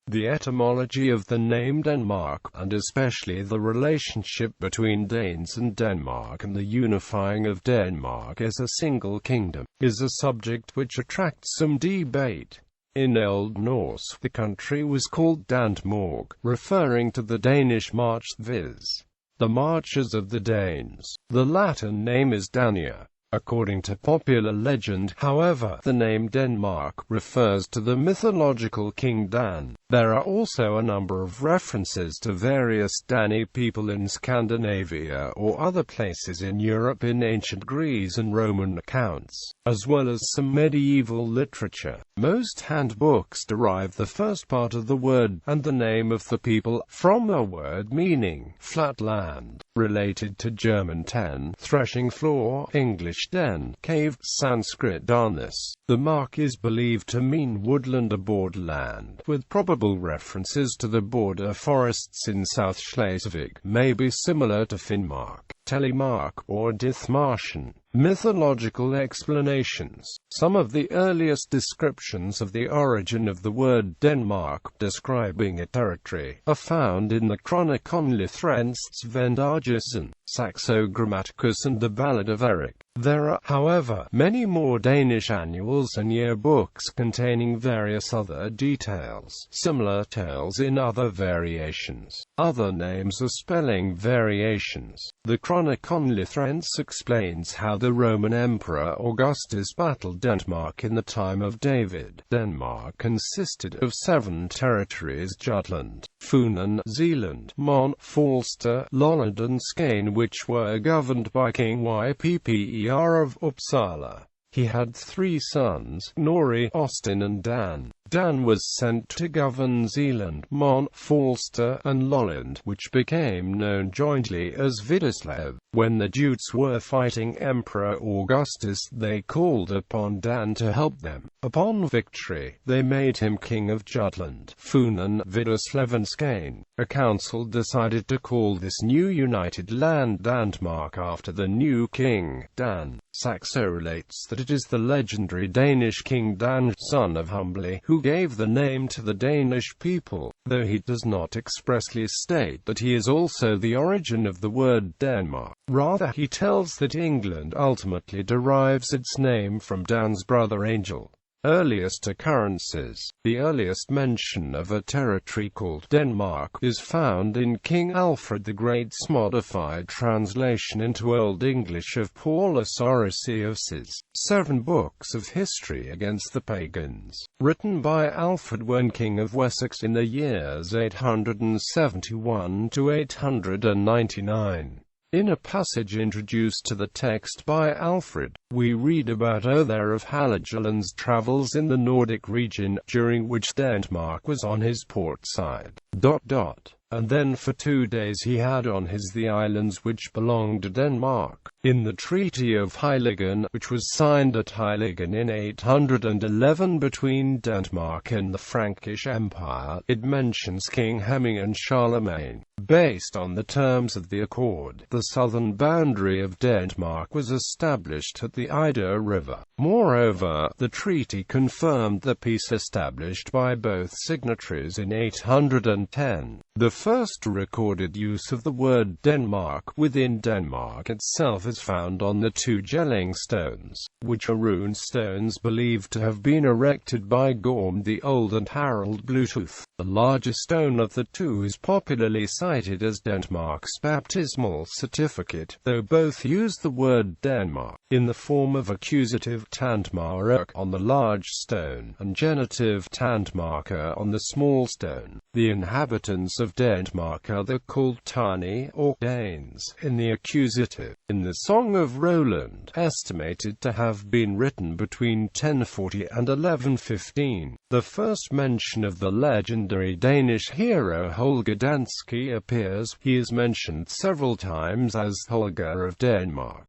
The etymology of the name Denmark, and especially the relationship between Danes and Denmark and the unifying of Denmark as a single kingdom, is a subject which attracts some debate. In Old Norse, the country was called DanmÅrk, referring to the Danish March, viz. the marches of the Danes. The Latin name is Dania. According to popular legend, however, the name Denmark refers to the mythological king Dan. There are also a number of references to various Dani people in Scandinavia or other places in Europe in ancient Greece and Roman accounts, as well as some medieval literature. Most handbooks derive the first part of the word, and the name of the people, from a word meaning flat land, related to German ten, threshing floor, English den, cave, Sanskrit darnus. The mark is believed to mean woodland or borderland, with probable references to the border forests in South Schleswig, may be similar to Finnmark, Telemark, or Dithmarschen. Mythological explanations. Some of the earliest descriptions of the origin of the word Denmark, describing a territory, are found in the Chronicon Lythrensts Vendagersen, Saxo Grammaticus and the Ballad of Erik. There are, however, many more Danish annuals and yearbooks containing various other details, similar tales in other variations. Other names are spelling variations. The Chronicon Lythrensts explains how the Roman Emperor Augustus battled Denmark in the time of David. Denmark consisted of 7 territories: Jutland, Funen, Zealand, Mont, Falster, Lolland and Skane, which were governed by King Yppr of Uppsala. He had 3 sons, Nori, Austin and Dan. Dan was sent to govern Zealand, Mont, Falster, and Lolland, which became known jointly as viz.the. When the Jutes were fighting Emperor Augustus, they called upon Dan to help them. Upon victory, they made him king of Jutland, Funen, viz.the and Skane. A council decided to call this new united land Danmårk after the new king, Dan. Saxo relates that it is the legendary Danish king Dan, son of Humbly, who gave the name to the Danish people, though he does not expressly state that he is also the origin of the word Denmark. Rather, he tells that England ultimately derives its name from Dan's brother Angel. Earliest occurrences. The earliest mention of a territory called Denmark is found in King Alfred the Great's modified translation into Old English of Paulus Orosius's 7 books of history against the pagans, written by Alfred when King of Wessex in the years 871 to 899. In a passage introduced to the text by Alfred, we read about Othere of Halageland's travels in the Nordic region, during which Denmark was on his port side. And then for 2 days he had on his the islands which belonged to Denmark. In the Treaty of Heiligen, which was signed at Heiligen in 811 between Denmark and the Frankish Empire, it mentions King Hemming and Charlemagne. Based on the terms of the accord, the southern boundary of Denmark was established at the Ida River. Moreover, the treaty confirmed the peace established by both signatories in 810. The first recorded use of the word Denmark within Denmark itself is found on the 2 Jelling stones, which are rune stones believed to have been erected by Gorm the Old and Harald Bluetooth. The larger stone of the 2 is popularly cited as Denmark's baptismal certificate, though both use the word Denmark in the form of accusative Tandmårk on the large stone, and genitive Tandmarker on the small stone. The inhabitants of Denmark are called Tani, or Danes, in the accusative. In the Song of Roland, estimated to have been written between 1040 and 1115, the first mention of the legendary Danish hero Holger Danske appears. He is mentioned several times as Holger of Denmark.